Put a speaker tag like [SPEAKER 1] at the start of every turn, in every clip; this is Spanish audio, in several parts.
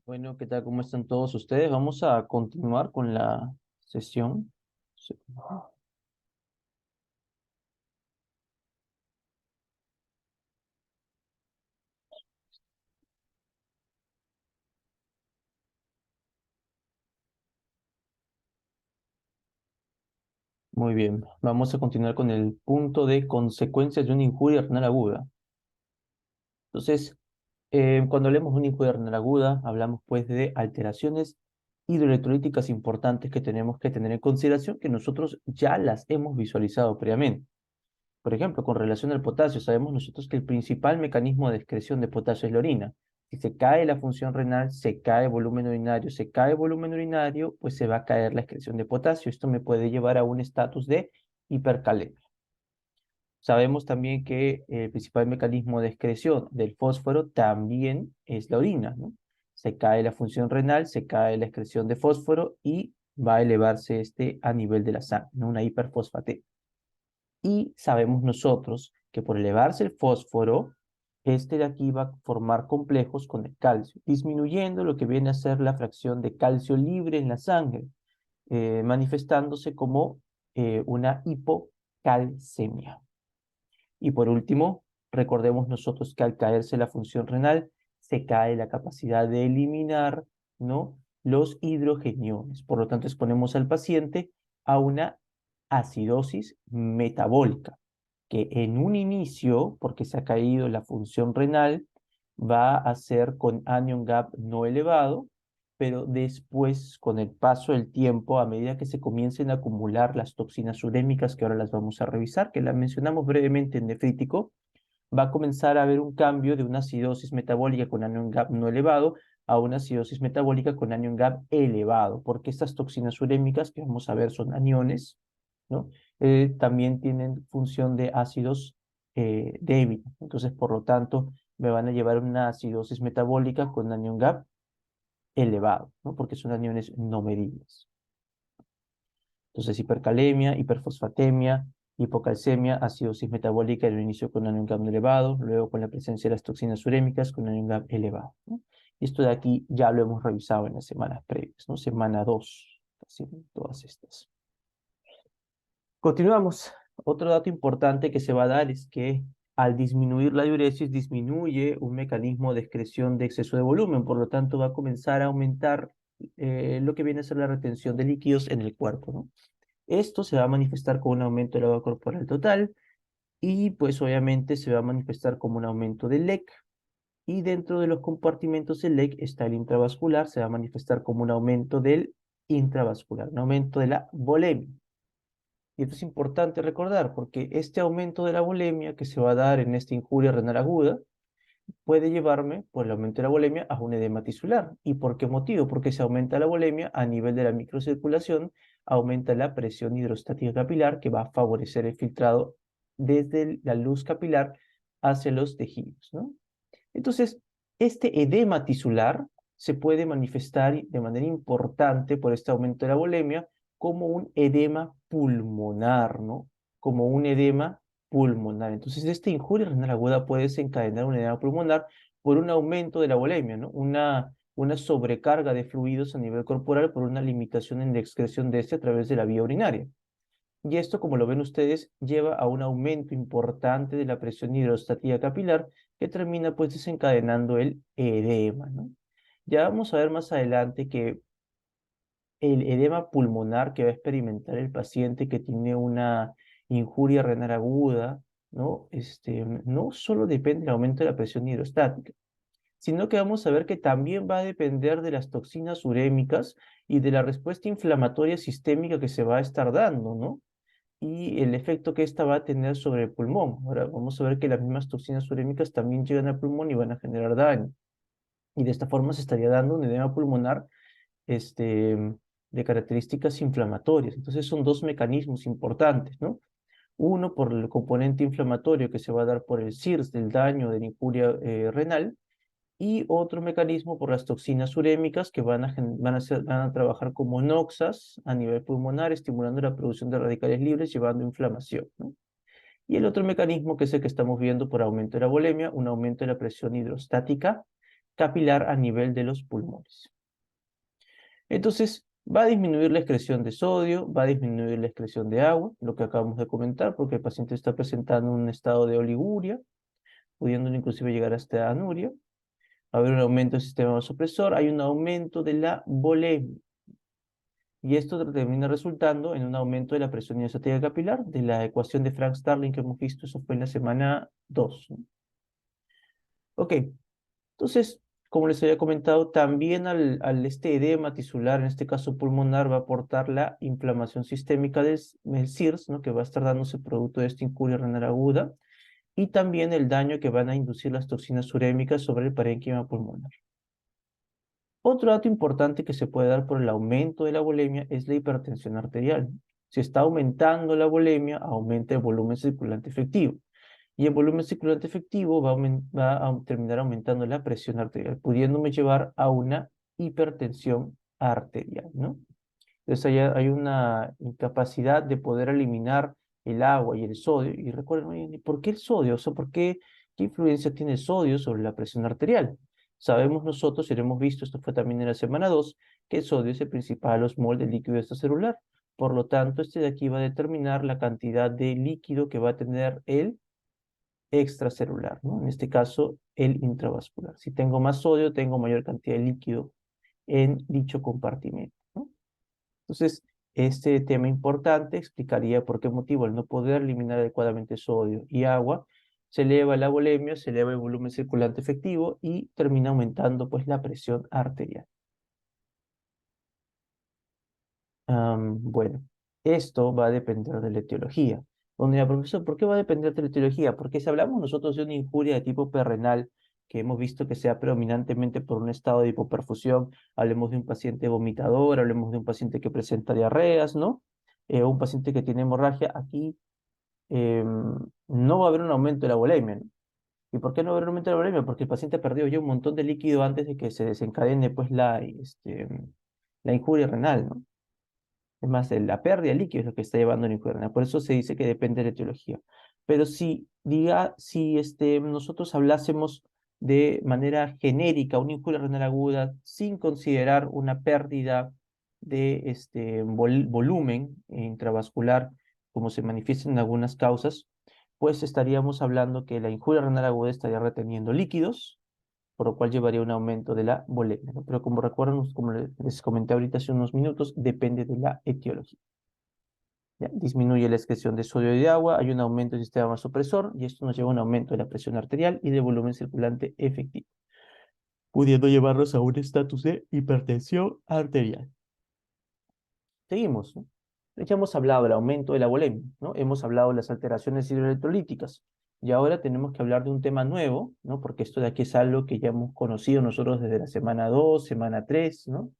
[SPEAKER 1] Bueno, ¿qué tal? ¿Cómo están todos ustedes? Vamos a continuar con la sesión. Sí. Muy bien, vamos a continuar con el punto de consecuencias de una injuria renal aguda. Entonces, cuando hablamos de una injuria renal aguda, hablamos pues de alteraciones hidroelectrolíticas importantes que tenemos que tener en consideración, que nosotros ya las hemos visualizado previamente. Por ejemplo, con relación al potasio, sabemos nosotros que el principal mecanismo de excreción de potasio es la orina. Si se cae la función renal, se cae volumen urinario, se cae volumen urinario, pues se va a caer la excreción de potasio. Esto me puede llevar a un estatus de hipercalemia. Sabemos también que el principal mecanismo de excreción del fósforo también es la orina, ¿no? Se cae la función renal, se cae la excreción de fósforo y va a elevarse este a nivel de la sangre, ¿no? Una hiperfosfatemia. Y sabemos nosotros que por elevarse el fósforo, este de aquí va a formar complejos con el calcio, disminuyendo lo que viene a ser la fracción de calcio libre en la sangre, manifestándose como una hipocalcemia. Y por último, recordemos nosotros que al caerse la función renal, se cae la capacidad de eliminar, ¿no?, los hidrogeniones. Por lo tanto, exponemos al paciente a una acidosis metabólica, que en un inicio, porque se ha caído la función renal, va a ser con anion gap no elevado, pero después, con el paso del tiempo, a medida que se comiencen a acumular las toxinas urémicas, que ahora las vamos a revisar, que las mencionamos brevemente en nefrítico, va a comenzar a haber un cambio de una acidosis metabólica con anion gap no elevado a una acidosis metabólica con anion gap elevado, porque estas toxinas urémicas, que vamos a ver son aniones, ¿no? También tienen función de ácidos débiles. Entonces, por lo tanto, me van a llevar a una acidosis metabólica con anion gap elevado, ¿no? Porque son aniones no medibles. Entonces, hipercalemia, hiperfosfatemia, hipocalcemia, acidosis metabólica en el inicio con anion GAP elevado, luego con la presencia de las toxinas urémicas con anion GAP elevado, ¿no? Y esto de aquí ya lo hemos revisado en las semanas previas, ¿no? Semana 2, casi todas estas. Continuamos. Otro dato importante que se va a dar es que al disminuir la diuresis, disminuye un mecanismo de excreción de exceso de volumen, por lo tanto va a comenzar a aumentar lo que viene a ser la retención de líquidos en el cuerpo, ¿no? Esto se va a manifestar con un aumento del agua corporal total y pues obviamente se va a manifestar como un aumento del LEC y dentro de los compartimentos del LEC está el intravascular, se va a manifestar como un aumento del intravascular, un aumento de la volemia. Y esto es importante recordar porque este aumento de la volemia que se va a dar en esta injuria renal aguda puede llevarme, por el aumento de la volemia, a un edema tisular. ¿Y por qué motivo? Porque se aumenta la volemia a nivel de la microcirculación, aumenta la presión hidrostática capilar que va a favorecer el filtrado desde la luz capilar hacia los tejidos, ¿no? Entonces, este edema tisular se puede manifestar de manera importante por este aumento de la volemia como un edema pulmonar, ¿no? Como un edema pulmonar. Entonces, esta injuria renal aguda puede desencadenar un edema pulmonar por un aumento de la volemia, ¿no? Una sobrecarga de fluidos a nivel corporal por una limitación en la excreción de este a través de la vía urinaria. Y esto, como lo ven ustedes, lleva a un aumento importante de la presión hidrostática capilar que termina pues desencadenando el edema, ¿no? Ya vamos a ver más adelante que el edema pulmonar que va a experimentar el paciente que tiene una injuria renal aguda, ¿no? No solo depende del aumento de la presión hidrostática, sino que vamos a ver que también va a depender de las toxinas urémicas y de la respuesta inflamatoria sistémica que se va a estar dando, ¿no? Y el efecto que esta va a tener sobre el pulmón. Ahora vamos a ver que las mismas toxinas urémicas también llegan al pulmón y van a generar daño. Y de esta forma se estaría dando un edema pulmonar este, de características inflamatorias. Entonces son dos mecanismos importantes, ¿no? Uno por el componente inflamatorio que se va a dar por el CIRS del daño de la injuria renal y otro mecanismo por las toxinas urémicas que van a trabajar como noxas a nivel pulmonar, estimulando la producción de radicales libres, llevando inflamación, ¿no? Y el otro mecanismo que es el que estamos viendo por aumento de la volemia, un aumento de la presión hidrostática capilar a nivel de los pulmones. Entonces, va a disminuir la excreción de sodio, va a disminuir la excreción de agua, lo que acabamos de comentar, porque el paciente está presentando un estado de oliguria, pudiendo inclusive llegar hasta anuria. Va a haber un aumento del sistema vasopresor, hay un aumento de la volemia. Y esto termina resultando en un aumento de la presión iostática capilar, de la ecuación de Frank-Starling que hemos visto, eso fue en la semana 2. Ok, entonces, como les había comentado, también al este edema tisular, en este caso pulmonar, va a aportar la inflamación sistémica del CIRS, ¿no? Que va a estar dándose producto de esta incuria renal aguda, y también el daño que van a inducir las toxinas urémicas sobre el parénquima pulmonar. Otro dato importante que se puede dar por el aumento de la volemia es la hipertensión arterial. Si está aumentando la volemia, aumenta el volumen circulante efectivo. Y el volumen circulante efectivo va a terminar aumentando la presión arterial, pudiéndome llevar a una hipertensión arterial, ¿no? Entonces hay una incapacidad de poder eliminar el agua y el sodio. Y recuerden, oye, ¿por qué el sodio? O sea, ¿qué influencia tiene el sodio sobre la presión arterial? Sabemos nosotros, y lo hemos visto, esto fue también en la semana 2, que el sodio es el principal osmol del líquido extracelular. Por lo tanto, este de aquí va a determinar la cantidad de líquido que va a tener el extracelular, ¿no? En este caso, el intravascular. Si tengo más sodio, tengo mayor cantidad de líquido en dicho compartimento, ¿no? Entonces, este tema importante explicaría por qué motivo al no poder eliminar adecuadamente sodio y agua, se eleva la volemia, se eleva el volumen circulante efectivo y termina aumentando pues la presión arterial. Bueno, esto va a depender de la etiología. Bueno, ya, profesor, ¿por qué va a depender de la etiología? Porque si hablamos nosotros de una injuria de tipo perrenal, que hemos visto que sea predominantemente por un estado de hipoperfusión, hablemos de un paciente vomitador, hablemos de un paciente que presenta diarreas, ¿no? Un paciente que tiene hemorragia, aquí no va a haber un aumento de la volemia, ¿no? ¿Y por qué no va a haber un aumento de la volemia? Porque el paciente perdió ya un montón de líquido antes de que se desencadene pues la injuria renal, ¿no? Es más, la pérdida de líquido es lo que está llevando a la injuria. Por eso se dice que depende de la etiología. Pero si nosotros hablásemos de manera genérica una injuria renal aguda sin considerar una pérdida de volumen intravascular, como se manifiesta en algunas causas, pues estaríamos hablando que la injuria renal aguda estaría reteniendo líquidos, por lo cual llevaría un aumento de la volemia, ¿no? Pero como recuerdan, como les comenté ahorita hace unos minutos, depende de la etiología. ¿Ya? Disminuye la excreción de sodio y de agua, hay un aumento del sistema vasopresor y esto nos lleva a un aumento de la presión arterial y del volumen circulante efectivo, pudiendo llevarnos a un estatus de hipertensión arterial. Seguimos, ¿no? Ya hemos hablado del aumento de la volemia, ¿no? Hemos hablado de las alteraciones hidroelectrolíticas. Y ahora tenemos que hablar de un tema nuevo, ¿no? Porque esto de aquí es algo que ya hemos conocido nosotros desde la semana 2, semana 3, ¿no?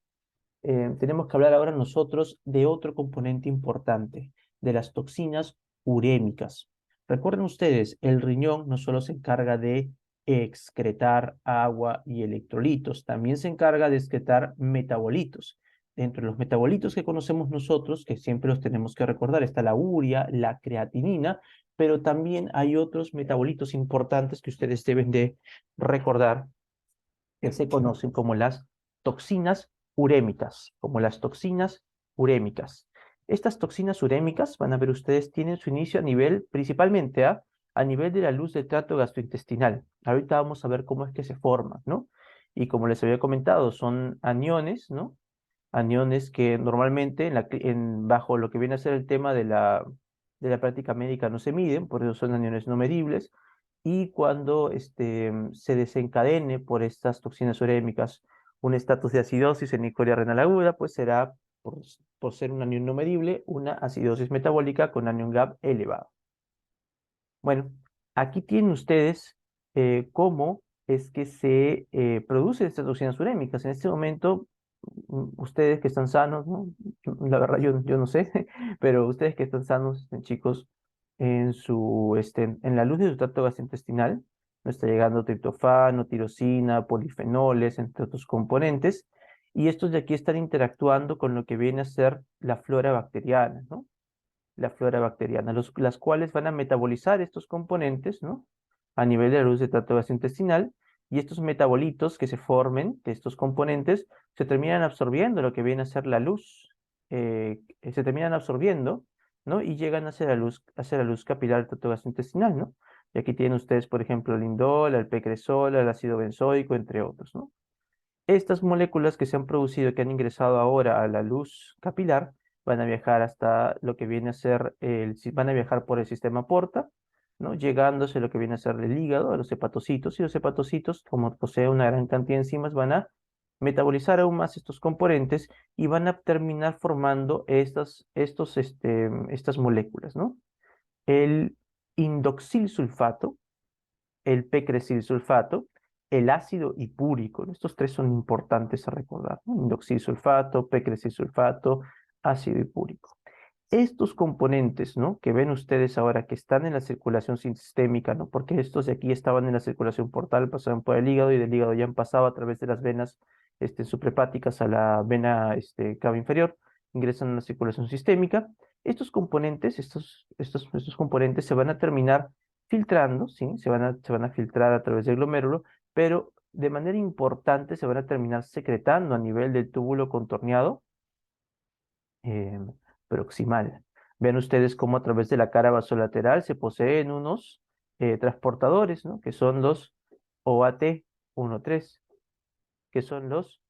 [SPEAKER 1] Tenemos que hablar ahora nosotros de otro componente importante, de las toxinas urémicas. Recuerden ustedes, el riñón no solo se encarga de excretar agua y electrolitos, también se encarga de excretar metabolitos. Dentro de los metabolitos que conocemos nosotros, que siempre los tenemos que recordar, está la urea, la creatinina, pero también hay otros metabolitos importantes que ustedes deben de recordar, que se conocen como las toxinas urémicas, como las toxinas urémicas. Estas toxinas urémicas, van a ver ustedes, tienen su inicio a nivel, principalmente, a nivel de la luz del tracto gastrointestinal. Ahorita vamos a ver cómo es que se forman, ¿no? Y como les había comentado, son aniones, ¿no? Aniones que normalmente bajo lo que viene a ser el tema de la práctica médica no se miden, por eso son aniones no medibles, y cuando se desencadene por estas toxinas urémicas un estatus de acidosis en injuria renal aguda, pues será, por ser un anión no medible, una acidosis metabólica con anión GAP elevado. Bueno, aquí tienen ustedes cómo es que se producen estas toxinas urémicas. En este momento, ustedes que están sanos, ¿no? La verdad yo no sé, pero ustedes que están sanos, chicos, en la luz de su tracto gastrointestinal, no está llegando triptofano, tirosina, polifenoles, entre otros componentes, y estos de aquí están interactuando con lo que viene a ser la flora bacteriana, ¿no? La flora bacteriana, las cuales van a metabolizar estos componentes, ¿no? A nivel de la luz de tracto gastrointestinal, Y estos metabolitos que se formen de estos componentes se terminan absorbiendo lo que viene a ser la luz, se terminan absorbiendo, ¿no? Y llegan hacia la luz capilar del tracto gastrointestinal, ¿no? Y aquí tienen ustedes, por ejemplo, el indol, el pecresol, el ácido benzoico, entre otros, ¿no? Estas moléculas que se han producido, que han ingresado ahora a la luz capilar, van a viajar hasta lo que viene a ser van a viajar por el sistema porta, ¿no? Llegándose a lo que viene a ser el hígado, a los hepatocitos, y los hepatocitos, como poseen una gran cantidad de enzimas, van a metabolizar aún más estos componentes y van a terminar formando estas moléculas, ¿no? El indoxil sulfato, el pecresil sulfato, el ácido hipúrico, ¿no? Estos tres son importantes a recordar, ¿no? Indoxil sulfato, pecresil sulfato, ácido hipúrico. Estos componentes, ¿no? Que ven ustedes ahora que están en la circulación sistémica, ¿no? Porque estos de aquí estaban en la circulación portal, pasaron por el hígado y del hígado ya han pasado a través de las venas suprahepáticas a la vena cava inferior, ingresan a la circulación sistémica. Estos componentes, estos componentes se van a terminar filtrando, ¿sí? Se van a filtrar a través del glomérulo, pero de manera importante se van a terminar secretando a nivel del túbulo contorneado eh, proximal. Ven ustedes cómo a través de la cara vasolateral se poseen unos transportadores, ¿no? Que son los OAT13, que son los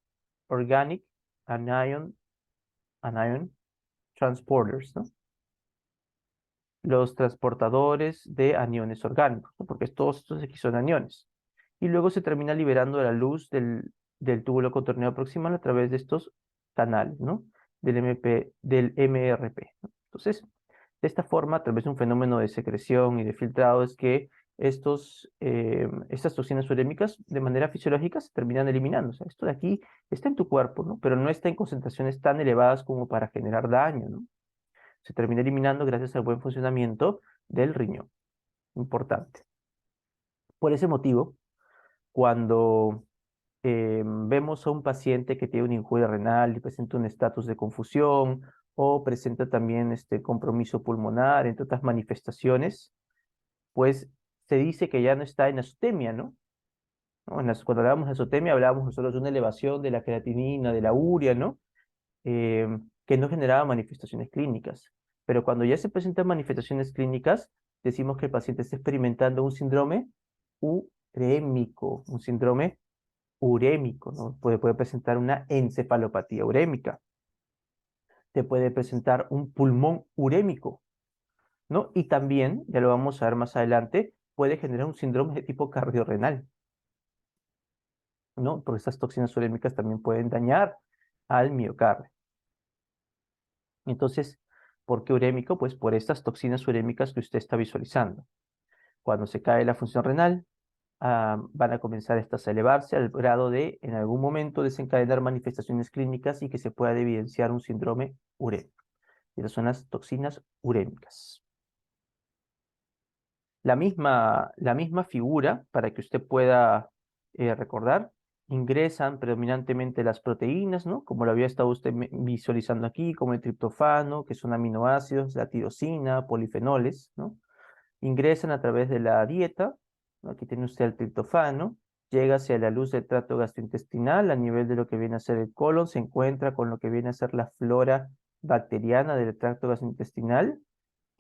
[SPEAKER 1] Organic Anion Transporters, ¿no? Los transportadores de aniones orgánicos, ¿no? Porque todos estos aquí son aniones. Y luego se termina liberando la luz del túbulo contorneado proximal a través de estos canales, ¿no? Del MRP, ¿no? Entonces, de esta forma, a través de un fenómeno de secreción y de filtrado, es que estas toxinas urémicas de manera fisiológica se terminan eliminando. O sea, esto de aquí está en tu cuerpo, ¿no? Pero no está en concentraciones tan elevadas como para generar daño, ¿no? Se termina eliminando gracias al buen funcionamiento del riñón. Importante. Por ese motivo, cuando vemos a un paciente que tiene una injuria renal y presenta un estatus de confusión o presenta también este compromiso pulmonar, entre otras manifestaciones, pues se dice que ya no está en azotemia, ¿no? Cuando hablábamos de azotemia hablábamos nosotros de una elevación de la creatinina, de la urea, ¿no? Que no generaba manifestaciones clínicas. Pero cuando ya se presentan manifestaciones clínicas, decimos que el paciente está experimentando un síndrome urémico, un síndrome urémico, ¿no? Puede presentar una encefalopatía urémica, te puede presentar un pulmón urémico, ¿no? Y también, ya lo vamos a ver más adelante, puede generar un síndrome de tipo cardiorrenal, ¿no? Porque estas toxinas urémicas también pueden dañar al miocardio. Entonces, ¿por qué urémico? Pues por estas toxinas urémicas que usted está visualizando. Cuando se cae la función renal, van a comenzar estas a elevarse al grado de, en algún momento, desencadenar manifestaciones clínicas y que se pueda evidenciar un síndrome urémico. Y esas son las toxinas urémicas. La misma figura, para que usted pueda recordar, ingresan predominantemente las proteínas, ¿no? Como lo había estado usted visualizando aquí, como el triptofano, que son aminoácidos, la tirosina, polifenoles, ¿no? Ingresan a través de la dieta, ¿no? Aquí tiene usted el triptofano, llega hacia la luz del tracto gastrointestinal, a nivel de lo que viene a ser el colon, se encuentra con lo que viene a ser la flora bacteriana del tracto gastrointestinal,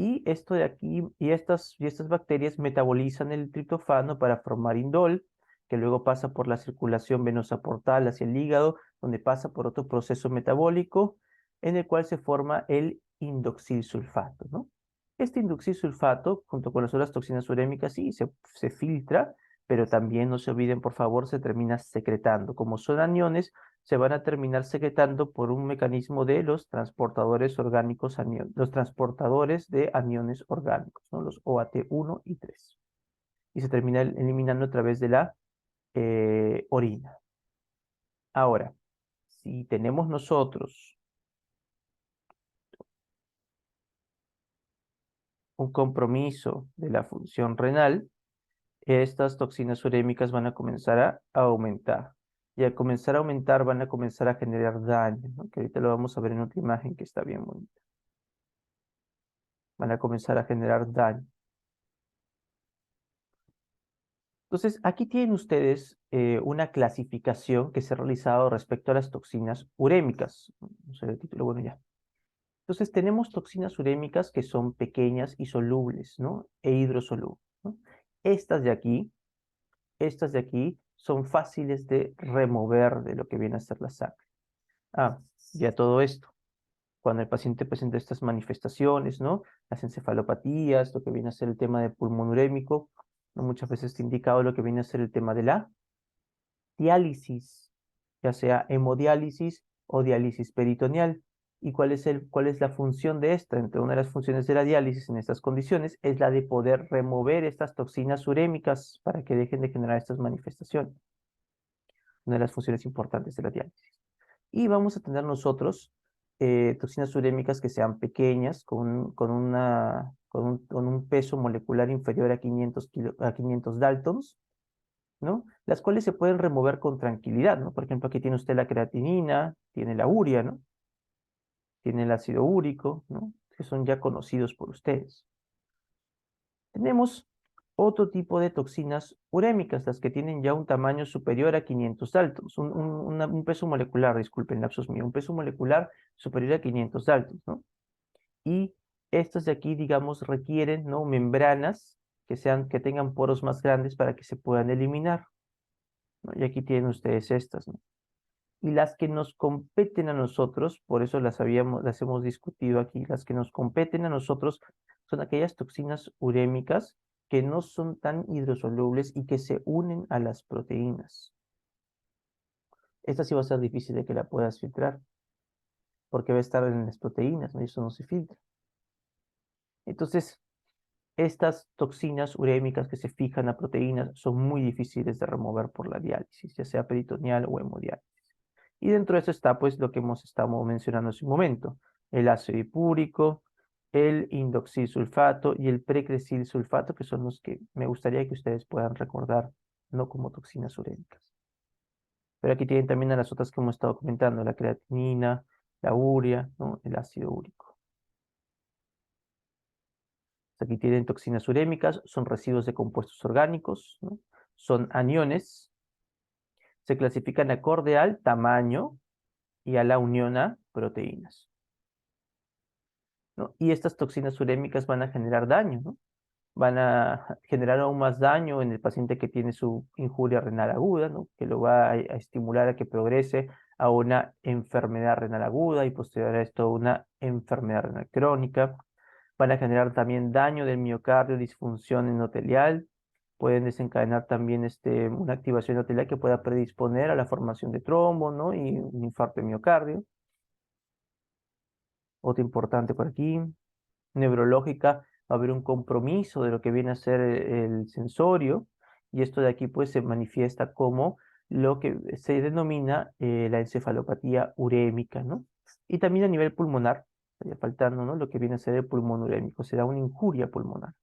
[SPEAKER 1] y esto de aquí, y estas bacterias metabolizan el triptofano para formar indol, que luego pasa por la circulación venosa portal hacia el hígado, donde pasa por otro proceso metabólico, en el cual se forma el indoxilsulfato, ¿no? Este indoxilsulfato, junto con las otras toxinas urémicas, sí, se filtra, pero también no se olviden, por favor, se termina secretando. Como son aniones, se van a terminar secretando por un mecanismo de los transportadores orgánicos, los transportadores de aniones orgánicos, ¿no? Los OAT1 y 3. Y se termina eliminando a través de la orina. Ahora, si tenemos nosotros un compromiso de la función renal, estas toxinas urémicas van a comenzar a aumentar. Y al comenzar a aumentar, van a comenzar a generar daño, ¿no? Que ahorita lo vamos a ver en otra imagen que está bien bonita. Van a comenzar a generar daño. Entonces, aquí tienen ustedes una clasificación que se ha realizado respecto a las toxinas urémicas. No sé el título, bueno, ya. Entonces tenemos toxinas urémicas que son pequeñas y solubles, ¿no? E hidrosolubles, ¿no? Estas de aquí, estas de aquí son fáciles de remover de lo que viene a ser la sangre. Ah, ya todo esto. Cuando el paciente presenta estas manifestaciones, ¿no? Las encefalopatías, lo que viene a ser el tema del pulmón urémico, ¿no? Muchas veces te he indicado lo que viene a ser el tema de la diálisis, ya sea hemodiálisis o diálisis peritoneal. ¿Y cuál es la función de esta? Entre una de las funciones de la diálisis en estas condiciones es la de poder remover estas toxinas urémicas para que dejen de generar estas manifestaciones. Una de las funciones importantes de la diálisis. Y vamos a tener nosotros toxinas urémicas que sean pequeñas, con un peso molecular inferior a 500 Daltons, ¿no? Las cuales se pueden remover con tranquilidad, ¿no? Por ejemplo, aquí tiene usted la creatinina, tiene la urea, ¿no? Tiene el ácido úrico, ¿no? Que son ya conocidos por ustedes. Tenemos otro tipo de toxinas urémicas, las que tienen ya un tamaño superior a 500 Daltons, un peso molecular, disculpen, lapsus mío, un peso molecular superior a 500 Daltons, ¿no? Y estos de aquí, digamos, requieren, ¿no? Membranas que tengan poros más grandes para que se puedan eliminar, ¿no? Y aquí tienen ustedes estas, ¿no? Y las que nos competen a nosotros, por eso las hemos discutido aquí, las que nos competen a nosotros son aquellas toxinas urémicas que no son tan hidrosolubles y que se unen a las proteínas. Esta sí va a ser difícil de que la puedas filtrar, porque va a estar en las proteínas, ¿no? Y eso no se filtra. Entonces, estas toxinas urémicas que se fijan a proteínas son muy difíciles de remover por la diálisis, ya sea peritoneal o hemodiálisis. Y dentro de eso está pues lo que hemos estado mencionando hace un momento, el ácido hipúrico, el indoxil-sulfato y el precresil-sulfato, que son los que me gustaría que ustedes puedan recordar, no como toxinas urémicas. Pero aquí tienen también a las otras que hemos estado comentando, la creatinina, la urea, ¿no? El ácido úrico. Aquí tienen toxinas urémicas, son residuos de compuestos orgánicos, ¿no? Son aniones, se clasifican acorde al tamaño y a la unión a proteínas, ¿no? Y estas toxinas urémicas van a generar daño, ¿no? Van a generar aún más daño en el paciente que tiene su injuria renal aguda, ¿no? Que lo va a estimular a que progrese a una enfermedad renal aguda y posterior a esto una enfermedad renal crónica. Van a generar también daño del miocardio, disfunción endotelial. Pueden desencadenar también una activación endotelial que pueda predisponer a la formación de trombo, ¿no? Y un infarto de miocardio. Otra importante por aquí, neurológica, va a haber un compromiso de lo que viene a ser el sensorio, y esto de aquí pues se manifiesta como lo que se denomina la encefalopatía urémica, ¿no? Y también a nivel pulmonar, estaría faltando, ¿no? Lo que viene a ser el pulmón urémico, será una injuria pulmonar.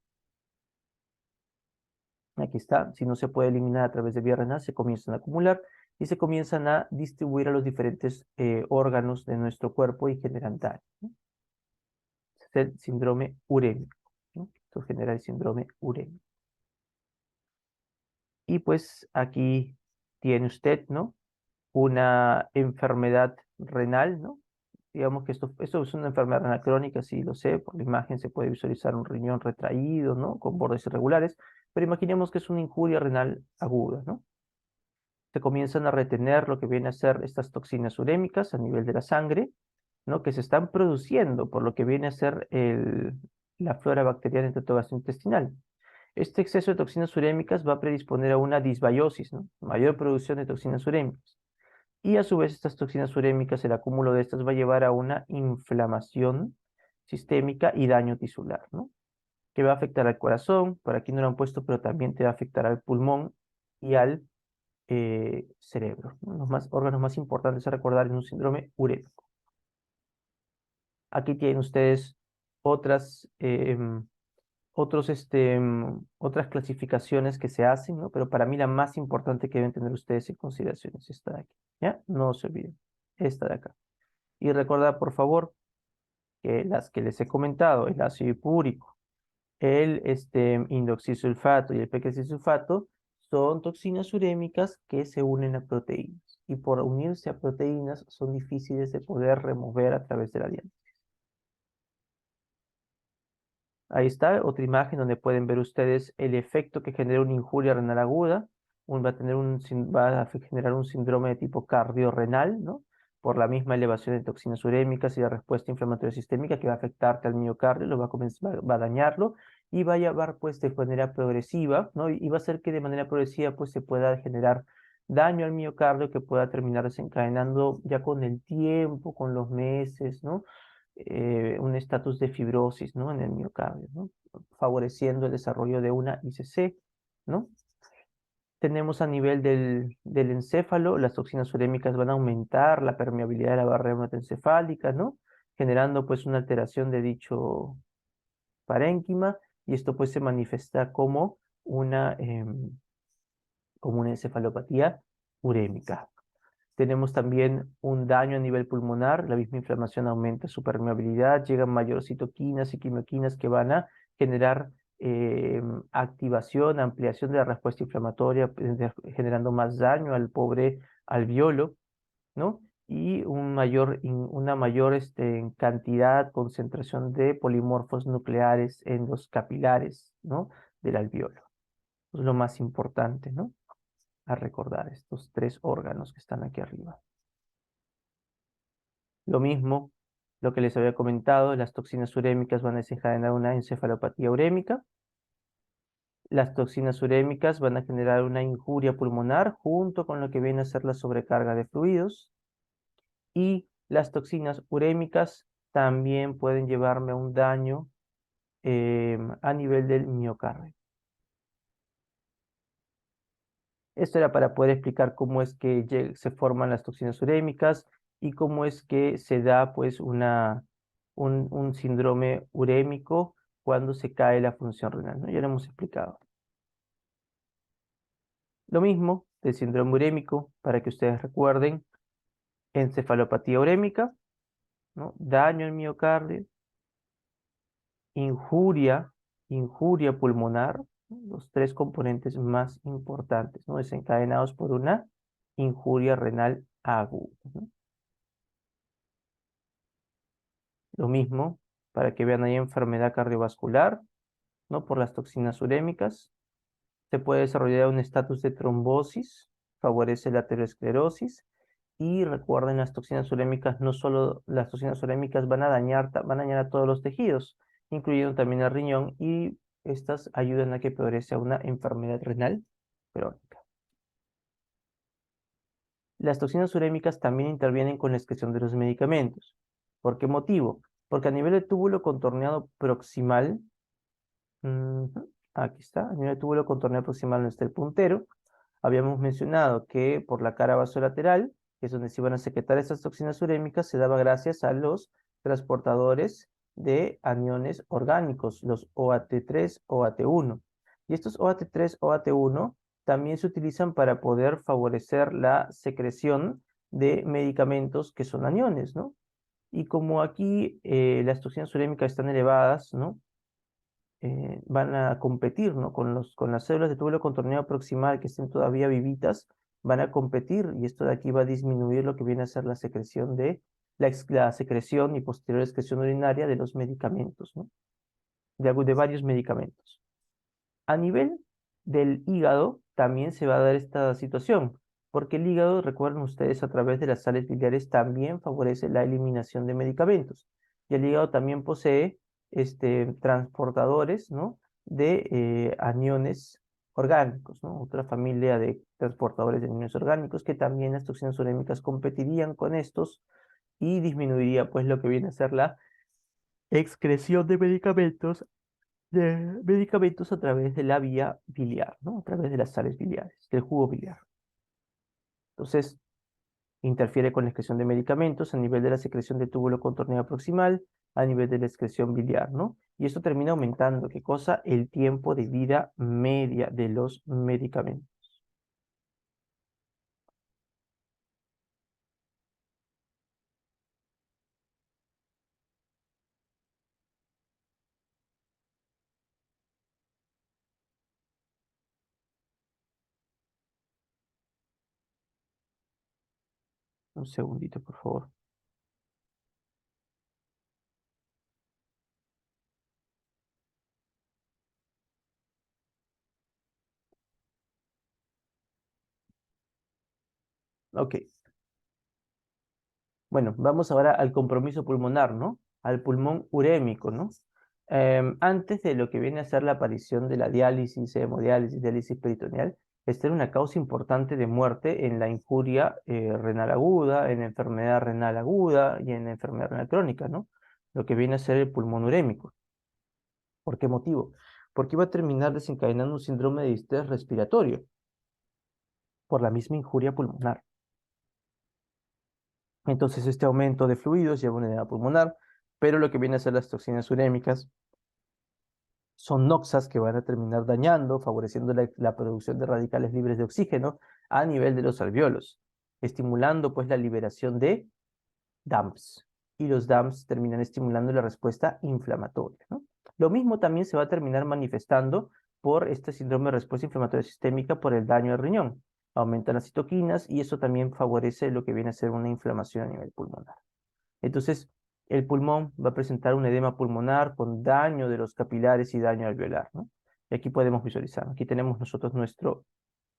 [SPEAKER 1] Aquí está, si no se puede eliminar a través de vía renal, se comienzan a acumular y se comienzan a distribuir a los diferentes órganos de nuestro cuerpo y generan daño, ¿no? Es el síndrome urémico, ¿no? Esto genera el síndrome urémico. Y pues aquí tiene usted, ¿no? Una enfermedad renal, ¿no? Digamos que esto es una enfermedad renal crónica, sí lo sé, por la imagen se puede visualizar un riñón retraído, ¿no? Con bordes irregulares, pero imaginemos que es una injuria renal aguda, ¿no? Se comienzan a retener lo que viene a ser estas toxinas urémicas a nivel de la sangre, ¿no? Que se están produciendo por lo que viene a ser la flora bacteriana gastrointestinal. Este exceso de toxinas urémicas va a predisponer a una disbiosis, ¿no? Mayor producción de toxinas urémicas. Y a su vez estas toxinas urémicas, el acúmulo de estas va a llevar a una inflamación sistémica y daño tisular, ¿no? Que va a afectar al corazón, por aquí no lo han puesto, pero también te va a afectar al pulmón y al cerebro, ¿no? Los órganos más importantes a recordar en un síndrome urémico. Aquí tienen ustedes otras otras clasificaciones que se hacen, ¿no? Pero para mí la más importante que deben tener ustedes en consideración es esta de aquí, ¿ya? No se olviden, esta de acá. Y recordad, por favor, que las que les he comentado, el ácido hipúrico, el indoxil-sulfato y el sulfato Son toxinas urémicas que se unen a proteínas y por unirse a proteínas son difíciles de poder remover a través de la diálisis. Ahí está otra imagen donde pueden ver ustedes el efecto que genera una injuria renal aguda. Va a generar un síndrome de tipo cardiorrenal, ¿no? Por la misma elevación de toxinas urémicas y la respuesta inflamatoria sistémica que va a afectarte al miocardio, va a dañarlo y va a llevar pues de manera progresiva, ¿no? Y va a hacer que de manera progresiva pues se pueda generar daño al miocardio que pueda terminar desencadenando ya con el tiempo, con los meses, ¿no? Un estatus de fibrosis, ¿no? En el miocardio, ¿no? Favoreciendo el desarrollo de una ICC, ¿no? Tenemos a nivel del encéfalo, las toxinas urémicas van a aumentar la permeabilidad de la barrera hematoencefálica, ¿no? Generando pues una alteración de dicho parénquima y esto pues se manifiesta como una encefalopatía urémica. Tenemos también un daño a nivel pulmonar, la misma inflamación aumenta su permeabilidad, llegan mayores citoquinas y quimioquinas que van a generar activación, ampliación de la respuesta inflamatoria, generando más daño al pobre alveolo, ¿no? Y una mayor cantidad, concentración de polimorfos nucleares en los capilares, ¿no? Del alveolo. Es lo más importante, ¿no? A recordar estos tres órganos que están aquí arriba. Lo mismo, lo que les había comentado, las toxinas urémicas van a desencadenar una encefalopatía urémica. Las toxinas urémicas van a generar una injuria pulmonar junto con lo que viene a ser la sobrecarga de fluidos. Y las toxinas urémicas también pueden llevarme a un daño a nivel del miocardio. Esto era para poder explicar cómo es que se forman las toxinas urémicas y cómo es que se da pues un síndrome urémico cuando se cae la función renal, ¿no? Ya lo hemos explicado. Lo mismo del síndrome urémico, para que ustedes recuerden, encefalopatía urémica, ¿no? Daño al miocardio, injuria, injuria pulmonar, ¿no? Los tres componentes más importantes, ¿no? Desencadenados por una injuria renal aguda, ¿no? Lo mismo, para que vean ahí enfermedad cardiovascular, ¿no? Por las toxinas urémicas. Se puede desarrollar un estatus de trombosis, favorece la aterosclerosis. Y recuerden, las toxinas urémicas, no solo las toxinas urémicas van a dañar a todos los tejidos, incluyendo también el riñón, y estas ayudan a que progrese a una enfermedad renal crónica. Las toxinas urémicas también intervienen con la excreción de los medicamentos. ¿Por qué motivo? Porque a nivel de túbulo contorneado proximal, aquí está, a nivel de túbulo contorneado proximal no está el puntero. Habíamos mencionado que por la cara vasolateral, que es donde se iban a secretar estas toxinas urémicas, se daba gracias a los transportadores de aniones orgánicos, los OAT3, OAT1. Y estos OAT3, OAT1 también se utilizan para poder favorecer la secreción de medicamentos que son aniones, ¿no? Y como aquí las toxinas urémicas están elevadas, ¿no? Van a competir, ¿no? Con las células de túbulo contorneado proximal que estén todavía vivitas, van a competir y esto de aquí va a disminuir lo que viene a ser la secreción la secreción y posterior excreción urinaria de los medicamentos, ¿no? De varios medicamentos. A nivel del hígado también se va a dar esta situación, porque el hígado, recuerden ustedes, a través de las sales biliares también favorece la eliminación de medicamentos. Y el hígado también posee transportadores, ¿no? de aniones orgánicos, ¿no? Otra familia de transportadores de aniones orgánicos que también las toxinas urémicas competirían con estos y disminuiría pues lo que viene a ser la excreción de medicamentos a través de la vía biliar, ¿no? A través de las sales biliares, del jugo biliar. Entonces, interfiere con la excreción de medicamentos a nivel de la secreción del túbulo contorneado proximal, a nivel de la excreción biliar, ¿no? Y esto termina aumentando, ¿qué cosa? El tiempo de vida media de los medicamentos. Un segundito, por favor. Ok. Bueno, vamos ahora al compromiso pulmonar, ¿no? Al pulmón urémico, ¿no? Antes de lo que viene a ser la aparición de la diálisis, hemodiálisis, diálisis peritoneal, esta era una causa importante de muerte en la injuria renal aguda, en la enfermedad renal aguda y en la enfermedad renal crónica, ¿no? Lo que viene a ser el pulmón urémico. ¿Por qué motivo? Porque iba a terminar desencadenando un síndrome de distrés respiratorio por la misma injuria pulmonar. Entonces, este aumento de fluidos lleva a una edema pulmonar, pero lo que viene a ser las toxinas urémicas son noxas que van a terminar dañando, favoreciendo la producción de radicales libres de oxígeno a nivel de los alvéolos, estimulando pues la liberación de DAMPs. Y los DAMPs terminan estimulando la respuesta inflamatoria, ¿no? Lo mismo también se va a terminar manifestando por este síndrome de respuesta inflamatoria sistémica por el daño al riñón. Aumentan las citoquinas y eso también favorece lo que viene a ser una inflamación a nivel pulmonar. Entonces, el pulmón va a presentar un edema pulmonar con daño de los capilares y daño alveolar, ¿no? Y aquí podemos visualizar. Aquí tenemos nosotros nuestro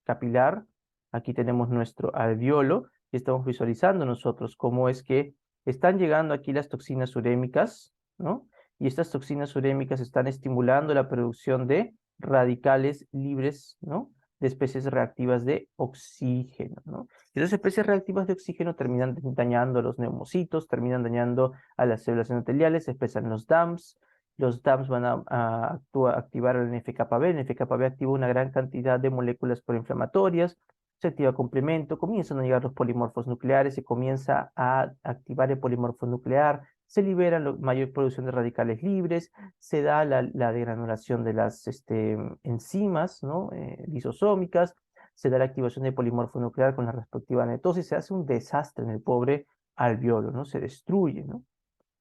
[SPEAKER 1] capilar, aquí tenemos nuestro alveolo y estamos visualizando nosotros cómo es que están llegando aquí las toxinas urémicas, ¿no? Y estas toxinas urémicas están estimulando la producción de radicales libres, ¿no? De especies reactivas de oxígeno, ¿no? Y esas especies reactivas de oxígeno terminan dañando a los neumocitos, terminan dañando a las células endoteliales, se expresan los DAMPs. Los DAMPs van a activar el NF-κB. El NF-κB activa una gran cantidad de moléculas proinflamatorias, se activa complemento, comienzan a llegar los polimorfos nucleares, se comienza a activar el polimorfo nuclear, se libera mayor producción de radicales libres, se da la degranulación de las enzimas, ¿no? Lisosómicas, se da la activación del polimorfo nuclear con la respectiva netosis, se hace un desastre en el pobre alveolo, ¿no? Se destruye, ¿no?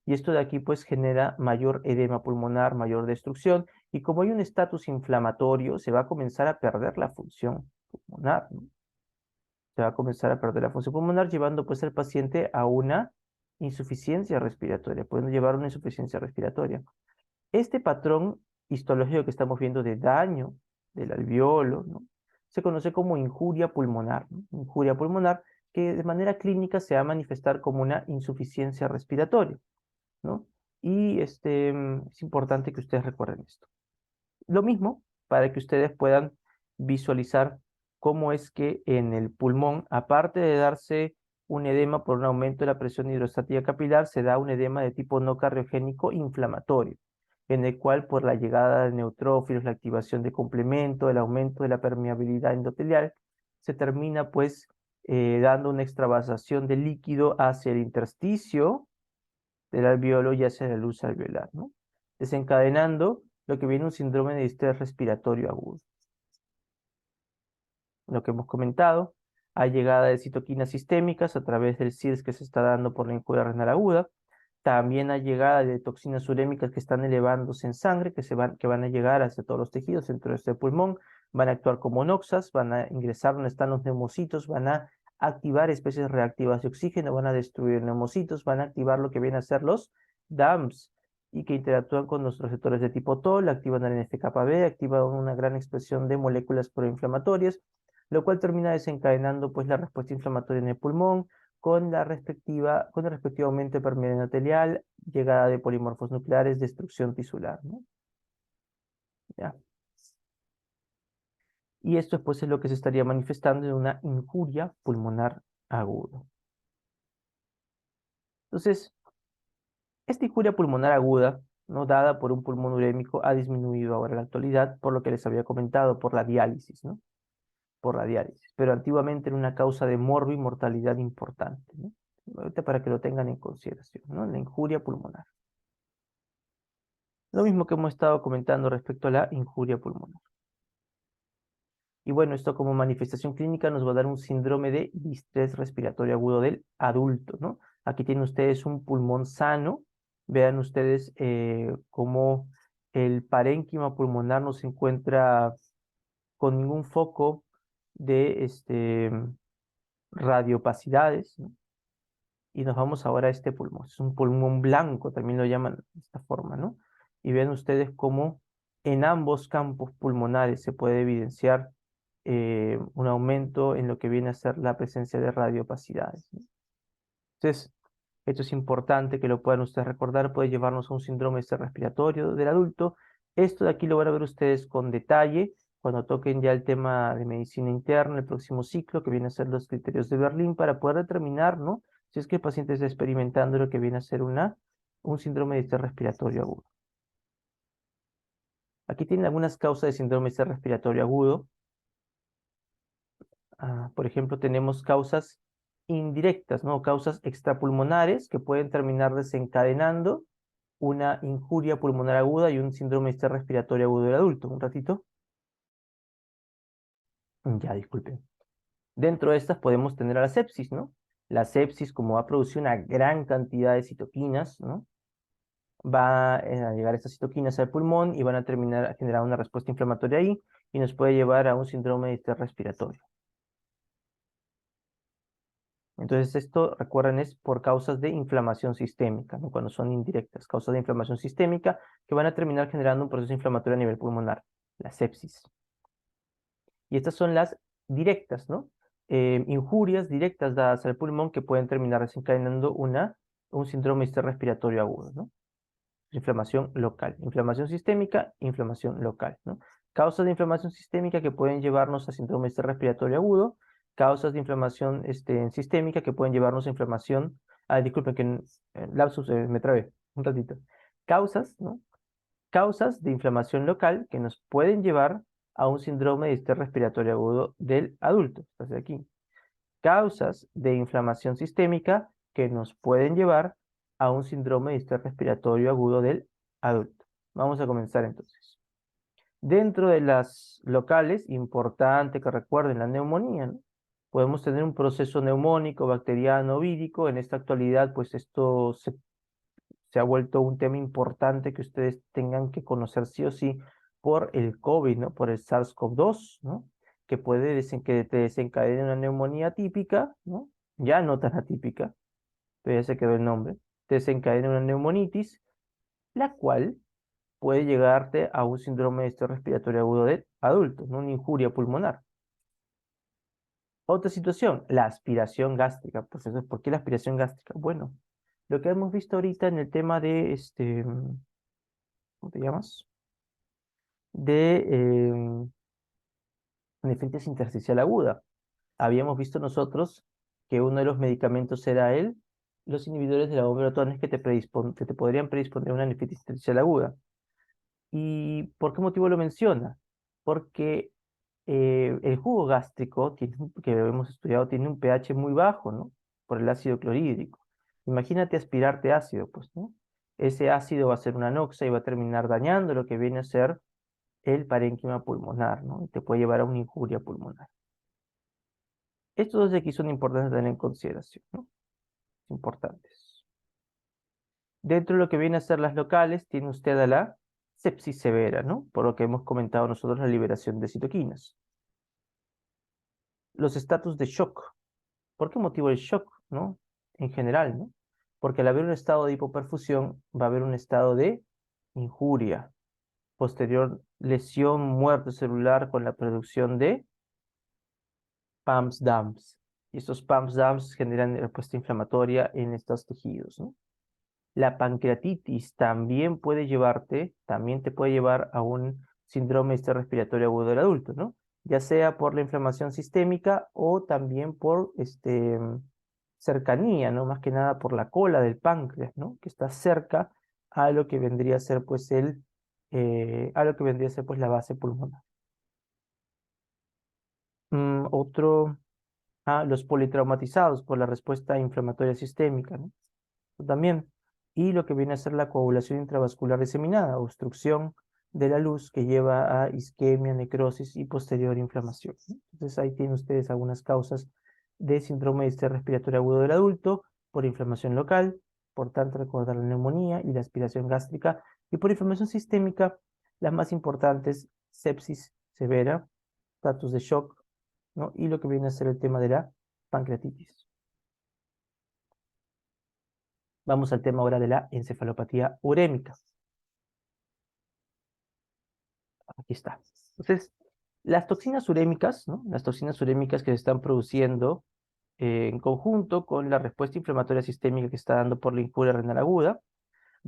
[SPEAKER 1] Y esto de aquí pues genera mayor edema pulmonar, mayor destrucción, y como hay un estatus inflamatorio, se va a comenzar a perder la función pulmonar, ¿no? Se va a comenzar a perder la función pulmonar, llevando pues al paciente a una insuficiencia respiratoria, pudiendo llevar a una insuficiencia respiratoria. Este patrón histológico que estamos viendo de daño del alveolo, ¿no? Se conoce como injuria pulmonar, ¿no? Injuria pulmonar que de manera clínica se va a manifestar como una insuficiencia respiratoria, ¿no? Y es importante que ustedes recuerden esto. Lo mismo para que ustedes puedan visualizar cómo es que en el pulmón, aparte de darse un edema por un aumento de la presión hidrostática capilar, se da un edema de tipo no cardiogénico inflamatorio, en el cual por la llegada de neutrófilos, la activación de complemento, el aumento de la permeabilidad endotelial, se termina pues dando una extravasación de líquido hacia el intersticio del alveolo y hacia la luz alveolar, ¿no? Desencadenando lo que viene un síndrome de distrés respiratorio agudo. Lo que hemos comentado, hay llegada de citoquinas sistémicas a través del CIRS que se está dando por la injuria renal aguda. También hay llegada de toxinas urémicas que están elevándose en sangre, que van a llegar hacia todos los tejidos dentro de este pulmón, van a actuar como noxas, van a ingresar donde están los neumocitos, van a activar especies reactivas de oxígeno, van a destruir neumocitos, van a activar lo que vienen a ser los DAMPs y que interactúan con los receptores de tipo TOL, activan el NF-κB, activan una gran expresión de moléculas proinflamatorias, lo cual termina desencadenando pues la respuesta inflamatoria en el pulmón, con con el respectivo aumento de permeabilidad endotelial, llegada de polimorfos nucleares, destrucción tisular, ¿no? ¿Ya? Y esto pues es lo que se estaría manifestando en una injuria pulmonar aguda. Entonces, esta injuria pulmonar aguda, ¿no? Dada por un pulmón urémico, ha disminuido ahora en la actualidad, por lo que les había comentado, por la diálisis, ¿no? Por la diálisis. Pero antiguamente era una causa de morbo y mortalidad importante, ¿no? Ahorita para que lo tengan en consideración, ¿no? La injuria pulmonar. Lo mismo que hemos estado comentando respecto a la injuria pulmonar. Y bueno, esto como manifestación clínica nos va a dar un síndrome de distrés respiratorio agudo del adulto, ¿no? Aquí tienen ustedes un pulmón sano. Vean ustedes cómo el parénquima pulmonar no se encuentra con ningún foco de radiopacidades, ¿no? y nos vamos ahora a este pulmón. Es un pulmón blanco, también lo llaman de esta forma, ¿no? Y ven ustedes cómo en ambos campos pulmonares se puede evidenciar un aumento en lo que viene a ser la presencia de radiopacidades, ¿no? Entonces, esto es importante que lo puedan ustedes recordar, puede llevarnos a un síndrome respiratorio del adulto. Esto de aquí lo van a ver ustedes con detalle cuando toquen ya el tema de medicina interna, el próximo ciclo, que viene a ser los criterios de Berlín, para poder determinar, ¿no? Si es que el paciente está experimentando lo que viene a ser un síndrome de estrés respiratorio agudo. Aquí tienen algunas causas de síndrome de estrés respiratorio agudo. Por ejemplo, tenemos causas indirectas, ¿no? Causas extrapulmonares que pueden terminar desencadenando una injuria pulmonar aguda y un síndrome de estrés respiratorio agudo del adulto. Un ratito. Ya, disculpen. Dentro de estas podemos tener a la sepsis, ¿no? La sepsis, como va a producir una gran cantidad de citoquinas, ¿no? Va a llegar estas citoquinas al pulmón y van a terminar a generar una respuesta inflamatoria ahí y nos puede llevar a un síndrome de estrés respiratorio. Entonces esto, recuerden, es por causas de inflamación sistémica, ¿no? Cuando son indirectas, causas de inflamación sistémica que van a terminar generando un proceso inflamatorio a nivel pulmonar, la sepsis. Y estas son las directas, ¿no? Injurias directas dadas al pulmón que pueden terminar desencadenando un síndrome de estrés respiratorio agudo, ¿no? Inflamación local, inflamación sistémica, inflamación local, ¿no? Causas de inflamación sistémica que pueden llevarnos a síndrome de estrés respiratorio agudo, causas de inflamación sistémica que pueden llevarnos a inflamación, disculpen que lapsus, me trabé un ratito. Causas, ¿no? Causas de inflamación local que nos pueden llevar a un síndrome de estrés respiratorio agudo del adulto. Entonces aquí, causas de inflamación sistémica que nos pueden llevar a un síndrome de estrés respiratorio agudo del adulto. Vamos a comenzar entonces. Dentro de las locales, importante que recuerden la neumonía, ¿no? Podemos tener un proceso neumónico, bacteriano, vírico. En esta actualidad, pues esto se ha vuelto un tema importante que ustedes tengan que conocer sí o sí por el COVID, ¿no? Por el SARS-CoV-2, ¿no? Que puede que te desencadene una neumonía típica, ¿no? Ya no tan atípica, pero ya se quedó el nombre. Te desencadena una neumonitis, la cual puede llegarte a un síndrome de estrés respiratorio agudo de adultos, ¿no? Una injuria pulmonar. Otra situación, la aspiración gástrica. Profesor, ¿por qué la aspiración gástrica? Bueno, lo que hemos visto ahorita en el tema de ¿cómo te llamas? De nefritis intersticial aguda. Habíamos visto nosotros que uno de los medicamentos era los inhibidores de la bomba de protones que te podrían predisponer a una nefritis intersticial aguda. ¿Y por qué motivo lo menciona? Porque el jugo gástrico, que hemos estudiado, tiene un pH muy bajo, ¿no? Por el ácido clorhídrico. Imagínate aspirarte ácido, pues, ¿no? Ese ácido va a ser una anoxia y va a terminar dañando lo que viene a ser el parénquima pulmonar, ¿no? Y te puede llevar a una injuria pulmonar. Estos dos de aquí son importantes tener en consideración, ¿no? Importantes. Dentro de lo que viene a ser las locales, tiene usted a la sepsis severa, ¿no? Por lo que hemos comentado nosotros, la liberación de citoquinas. Los estatus de shock. ¿Por qué motivo el shock, no? En general, ¿no? Porque al haber un estado de hipoperfusión, va a haber un estado de injuria. Posterior lesión, muerte celular con la producción de PAMS-DAMPs. Y estos PAMS-DAMPs generan respuesta inflamatoria en estos tejidos, ¿no? La pancreatitis también te puede llevar a un síndrome respiratorio agudo del adulto, ¿no? Ya sea por la inflamación sistémica o también por cercanía, ¿no? Más que nada por la cola del páncreas, ¿no? Que está cerca a lo que vendría a ser pues la base pulmonar. Otro, los politraumatizados por la respuesta inflamatoria sistémica, ¿no? También. Y lo que viene a ser la coagulación intravascular diseminada, obstrucción de la luz que lleva a isquemia, necrosis y posterior inflamación, ¿no? Entonces ahí tienen ustedes algunas causas de síndrome de estrés respiratorio agudo del adulto por inflamación local, por tanto recordar la neumonía y la aspiración gástrica, y por inflamación sistémica, las más importantes, sepsis severa, status de shock, ¿no? Y lo que viene a ser el tema de la pancreatitis. Vamos al tema ahora de la encefalopatía urémica. Aquí está. Entonces, las toxinas urémicas, ¿no? Las toxinas urémicas que se están produciendo en conjunto con la respuesta inflamatoria sistémica que está dando por la injuria renal aguda,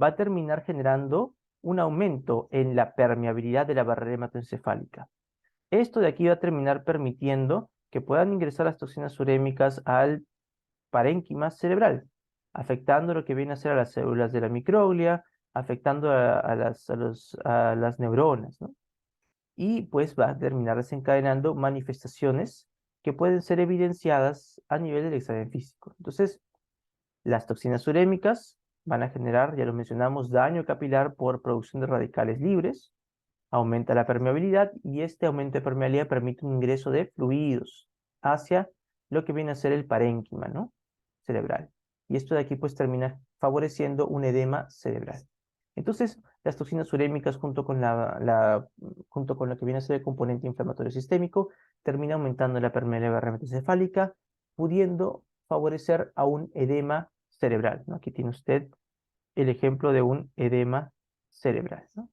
[SPEAKER 1] va a terminar generando un aumento en la permeabilidad de la barrera hematoencefálica. Esto de aquí va a terminar permitiendo que puedan ingresar las toxinas urémicas al parénquima cerebral, afectando lo que viene a ser a las células de la microglia, afectando a las neuronas, ¿no? Y pues va a terminar desencadenando manifestaciones que pueden ser evidenciadas a nivel del examen físico. Entonces, las toxinas urémicas van a generar, ya lo mencionamos, daño capilar por producción de radicales libres, aumenta la permeabilidad y este aumento de permeabilidad permite un ingreso de fluidos hacia lo que viene a ser el parénquima, ¿no? Cerebral. Y esto de aquí pues termina favoreciendo un edema cerebral. Entonces, las toxinas urémicas junto con lo que viene a ser el componente inflamatorio sistémico, termina aumentando la permeabilidad hematoencefálica, pudiendo favorecer a un edema cerebral, ¿no? Aquí tiene usted el ejemplo de un edema cerebral, ¿no?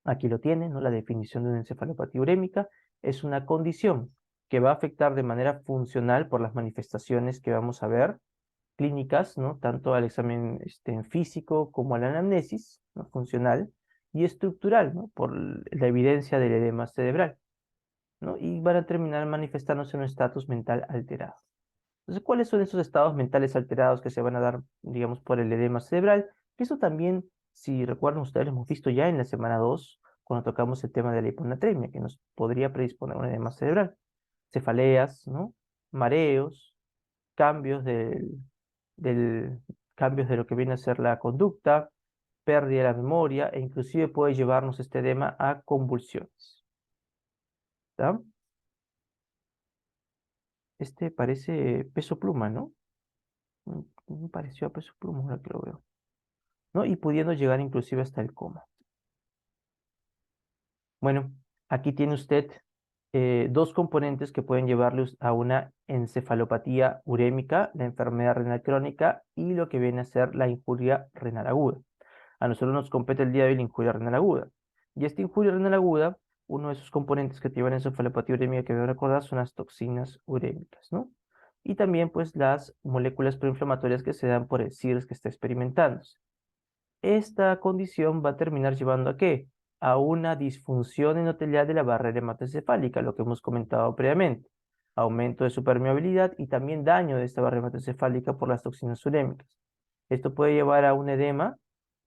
[SPEAKER 1] Aquí lo tiene, ¿no? La definición de una encefalopatía urémica es una condición que va a afectar de manera funcional por las manifestaciones que vamos a ver, clínicas, ¿no? Tanto al examen físico como a la anamnesis, ¿no? Funcional, y estructural, ¿no? Por la evidencia del edema cerebral, ¿no? Y van a terminar manifestándose en un estatus mental alterado. Entonces, ¿cuáles son esos estados mentales alterados que se van a dar, digamos, por el edema cerebral? Que eso también, si recuerdan ustedes, lo hemos visto ya en la semana 2 cuando tocamos el tema de la hiponatremia, que nos podría predisponer a un edema cerebral. Cefaleas, ¿no? Mareos, cambios del, cambios de lo que viene a ser la conducta, pérdida de la memoria, e inclusive puede llevarnos este edema a convulsiones. ¿Está? Este parece peso pluma, ¿no? Me pareció a peso pluma ahora que lo veo. ¿No? Y pudiendo llegar inclusive hasta el coma. Bueno, aquí tiene usted dos componentes que pueden llevarle a una encefalopatía urémica, la enfermedad renal crónica y lo que viene a ser la injuria renal aguda. A nosotros nos compete el día de hoy la injuria renal aguda. Y esta injuria renal aguda, uno de esos componentes que te llevan a encefalopatía urémica que debo recordar son las toxinas urémicas, ¿no? Y también pues las moléculas proinflamatorias que se dan por el CIRS que está experimentándose. Esta condición va a terminar llevando ¿a qué? A una disfunción endotelial de la barrera hematoencefálica, lo que hemos comentado previamente. Aumento de su permeabilidad y también daño de esta barrera hematoencefálica por las toxinas urémicas. Esto puede llevar a un edema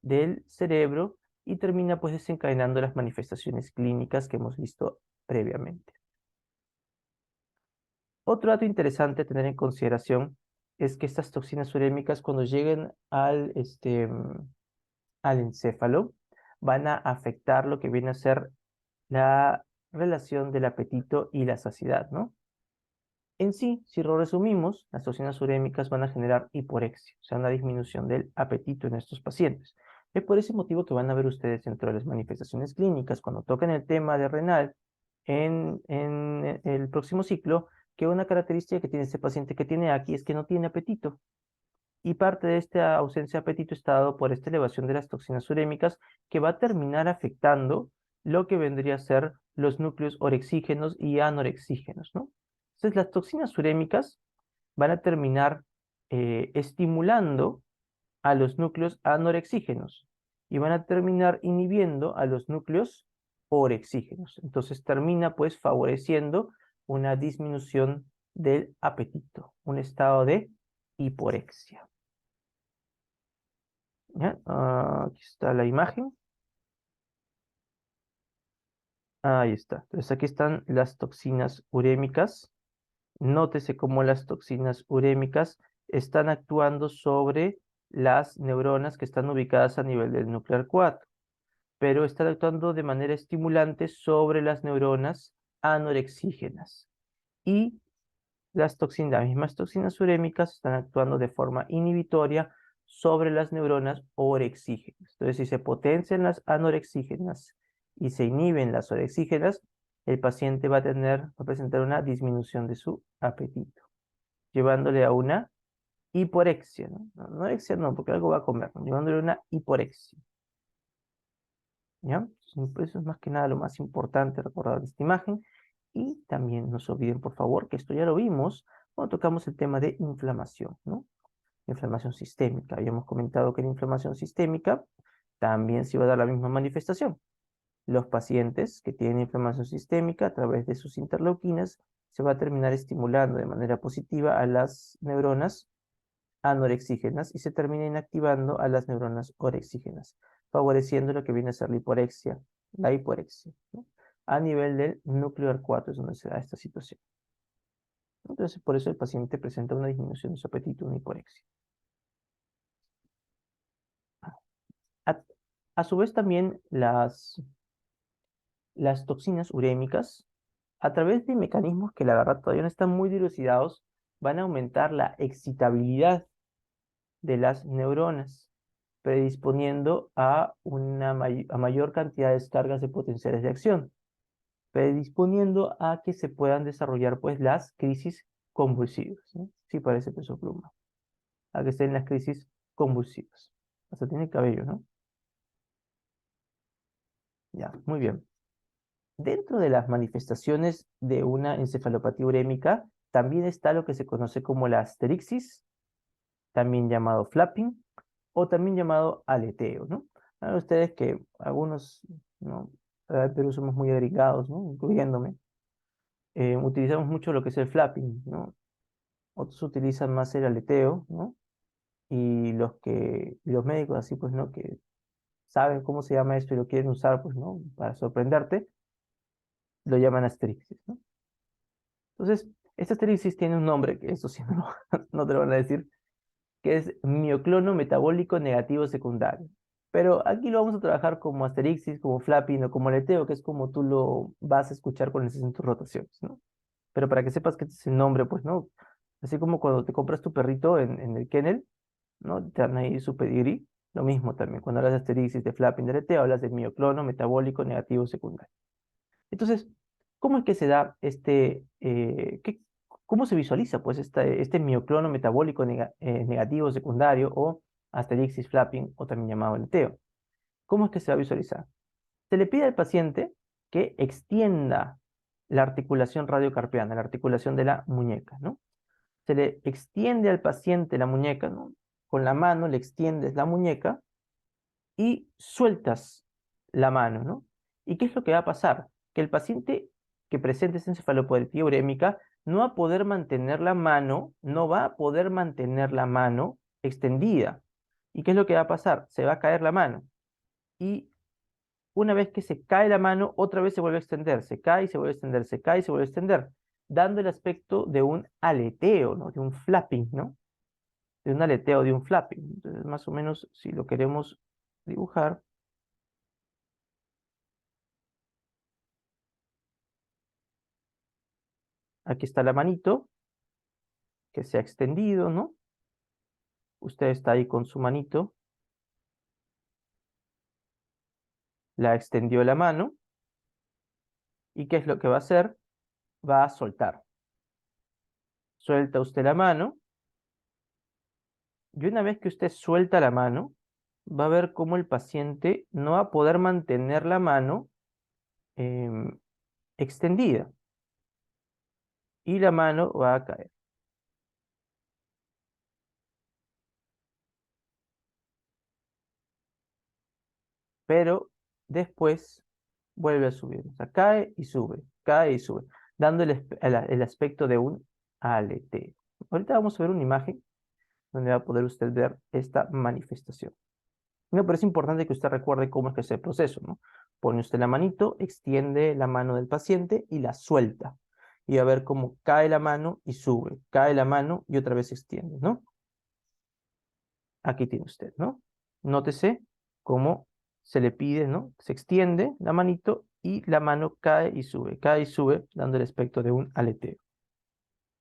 [SPEAKER 1] del cerebro y termina pues desencadenando las manifestaciones clínicas que hemos visto previamente. Otro dato interesante a tener en consideración es que estas toxinas urémicas cuando lleguen al encéfalo, van a afectar lo que viene a ser la relación del apetito y la saciedad, ¿no? En sí, si lo resumimos, las toxinas urémicas van a generar hiporexia, o sea, una disminución del apetito en estos pacientes. Es por ese motivo que van a ver ustedes dentro de las manifestaciones clínicas, cuando tocan el tema de renal en el próximo ciclo, que una característica que tiene este paciente que tiene aquí es que no tiene apetito. Y parte de esta ausencia de apetito está dado por esta elevación de las toxinas urémicas que va a terminar afectando lo que vendría a ser los núcleos orexígenos y anorexígenos, ¿no? Entonces, las toxinas urémicas van a terminar estimulando a los núcleos anorexígenos y van a terminar inhibiendo a los núcleos orexígenos. Entonces, termina pues favoreciendo una disminución del apetito, un estado de hiporexia. ¿Ya? Aquí está la imagen. Ahí está. Entonces aquí están las toxinas urémicas. Nótese cómo las toxinas urémicas están actuando sobre las neuronas que están ubicadas a nivel del núcleo 4, pero están actuando de manera estimulante sobre las neuronas anorexígenas. Y las mismas toxinas urémicas están actuando de forma inhibitoria sobre las neuronas orexígenas. Entonces, si se potencian las anorexígenas y se inhiben las orexígenas, el paciente va a presentar una disminución de su apetito, llevándole a una hiporexia, ¿no? No, anorexia no, porque algo va a comer, ¿no? Llevándole una hiporexia. ¿Ya? Eso es más que nada lo más importante recordar de esta imagen. Y también no se olviden, por favor, que esto ya lo vimos cuando tocamos el tema de inflamación, ¿no? Inflamación sistémica. Habíamos comentado que la inflamación sistémica también se va a dar la misma manifestación. Los pacientes que tienen inflamación sistémica a través de sus interleuquinas se va a terminar estimulando de manera positiva a las neuronas anorexígenas y se termina inactivando a las neuronas orexígenas, favoreciendo lo que viene a ser la hiporexia, ¿no? A nivel del núcleo 4 es donde se da esta situación. Entonces, por eso el paciente presenta una disminución de su apetito, una hiporexia. A, a su vez también las toxinas urémicas, a través de mecanismos que la verdad todavía no están muy dilucidados, van a aumentar la excitabilidad de las neuronas, predisponiendo a a mayor cantidad de descargas de potenciales de acción, predisponiendo a que se puedan desarrollar pues las crisis convulsivas, ¿no? Sí parece peso pluma, a que estén las crisis convulsivas. Hasta tiene cabello, ¿no? Ya, muy bien. Dentro de las manifestaciones de una encefalopatía urémica, también está lo que se conoce como la asterixis, también llamado flapping, o también llamado aleteo, ¿no? Saben ustedes que algunos, ¿no? En Perú somos muy agregados, ¿no? Incluyéndome. Utilizamos mucho lo que es el flapping, ¿no? Otros utilizan más el aleteo, ¿no? Y los médicos así, pues, ¿no? Que saben cómo se llama esto y lo quieren usar, pues, ¿no? Para sorprenderte, lo llaman asterixis, ¿no? Entonces, esta asterixis tiene un nombre, que eso sí no te lo van a decir, que es mioclono metabólico negativo secundario. Pero aquí lo vamos a trabajar como asterixis, como flapping o como aleteo, que es como tú lo vas a escuchar cuando estés en tus rotaciones, ¿no? Pero para que sepas que este es el nombre, pues, ¿no? Así como cuando te compras tu perrito en el kennel, ¿no? Te dan ahí su pedigrí. Lo mismo también, cuando hablas de asterixis, de flapping, de aleteo, hablas de mioclono metabólico negativo secundario. Entonces, ¿cómo es que se da cómo se visualiza pues este mioclono metabólico negativo secundario o asterixis flapping o también llamado aleteo? ¿Cómo es que se va a visualizar? Se le pide al paciente que extienda la articulación radiocarpiana, la articulación de la muñeca, ¿no? Se le extiende al paciente la muñeca, ¿no? Con la mano le extiendes la muñeca y sueltas la mano, ¿no? ¿Y qué es lo que va a pasar? Que el paciente que presente esta encefalopatía urémica no va a poder mantener la mano, no va a poder mantener la mano extendida. ¿Y qué es lo que va a pasar? Se va a caer la mano. Y una vez que se cae la mano, otra vez se vuelve a extender, se cae y se vuelve a extender, se cae y se vuelve a extender, dando el aspecto de un aleteo, ¿no? De un flapping, ¿no? De un aleteo, de un flapping. Entonces, más o menos, si lo queremos dibujar, aquí está la manito que se ha extendido, ¿no? Usted está ahí con su manito, la extendió la mano, ¿y qué es lo que va a hacer? Va a soltar. Suelta usted la mano, y una vez que usted suelta la mano, va a ver cómo el paciente no va a poder mantener la mano em, extendida, y la mano va a caer. Pero después vuelve a subir. O sea, cae y sube, dando el aspecto de un aleteo. Ahorita vamos a ver una imagen donde va a poder usted ver esta manifestación. No, pero es importante que usted recuerde cómo es que es el proceso, ¿no? Pone usted la manito, extiende la mano del paciente y la suelta. Y va a ver cómo cae la mano y sube, cae la mano y otra vez se extiende, ¿no? Aquí tiene usted, ¿no? Nótese cómo se le pide, ¿no? Se extiende la manito y la mano cae y sube, dando el aspecto de un aleteo.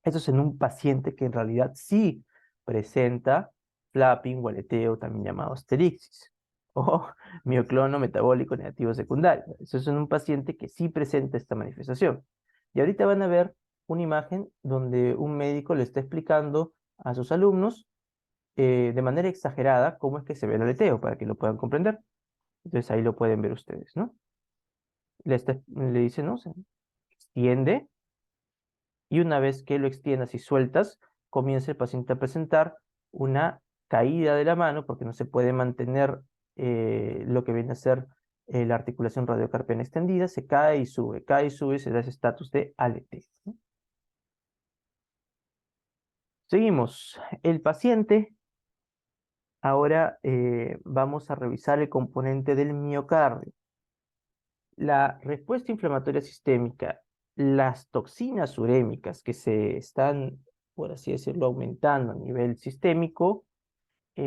[SPEAKER 1] Eso es en un paciente que en realidad sí presenta flapping o aleteo, también llamado asterixis, o mioclono metabólico negativo secundario. Eso es en un paciente que sí presenta esta manifestación. Y ahorita van a ver una imagen donde un médico le está explicando a sus alumnos de manera exagerada cómo es que se ve el aleteo, para que lo puedan comprender. Entonces ahí lo pueden ver ustedes, ¿no? Le dice, ¿no? Se extiende, y una vez que lo extiendas y sueltas, comienza el paciente a presentar una caída de la mano, porque no se puede mantener lo que viene a ser la articulación radiocarpiana extendida, se cae y sube, se da ese estatus de aleteo, ¿no? Seguimos. El paciente, ahora vamos a revisar el componente del miocardio. La respuesta inflamatoria sistémica, las toxinas urémicas que se están, por así decirlo, aumentando a nivel sistémico,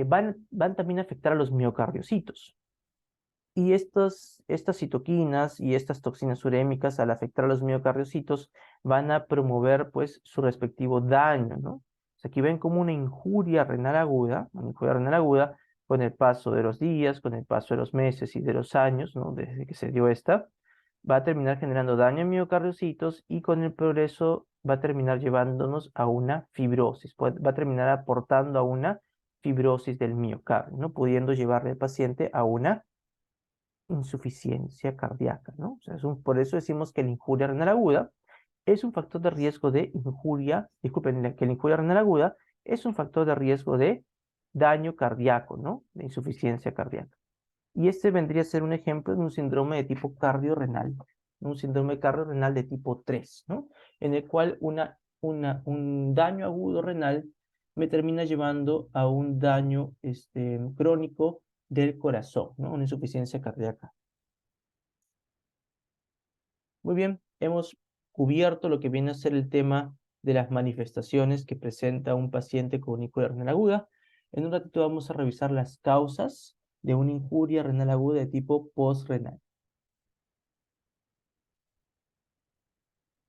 [SPEAKER 1] van también a afectar a los miocardiocitos. Y estas citoquinas y estas toxinas urémicas, al afectar a los miocardiocitos, van a promover pues su respectivo daño, ¿no? O sea, aquí ven como una injuria renal aguda, con el paso de los días, con el paso de los meses y de los años, ¿no? Desde que se dio esta, va a terminar generando daño en miocardiocitos, y con el progreso va a terminar llevándonos a una fibrosis, va a terminar aportando a una fibrosis del miocardio, ¿no? Pudiendo llevarle al paciente a una insuficiencia cardíaca, ¿no? O sea, por eso decimos que la injuria renal aguda es un factor de riesgo de injuria, disculpen, que la injuria renal aguda es un factor de riesgo de daño cardíaco, ¿no? De insuficiencia cardíaca. Y este vendría a ser un ejemplo de un síndrome de tipo cardiorrenal, un síndrome cardiorrenal de tipo 3, ¿no? En el cual un daño agudo renal me termina llevando a un daño crónico del corazón, ¿no? Una insuficiencia cardíaca. Muy bien, hemos cubierto lo que viene a ser el tema de las manifestaciones que presenta un paciente con injuria renal aguda. En un ratito vamos a revisar las causas de una injuria renal aguda de tipo postrenal.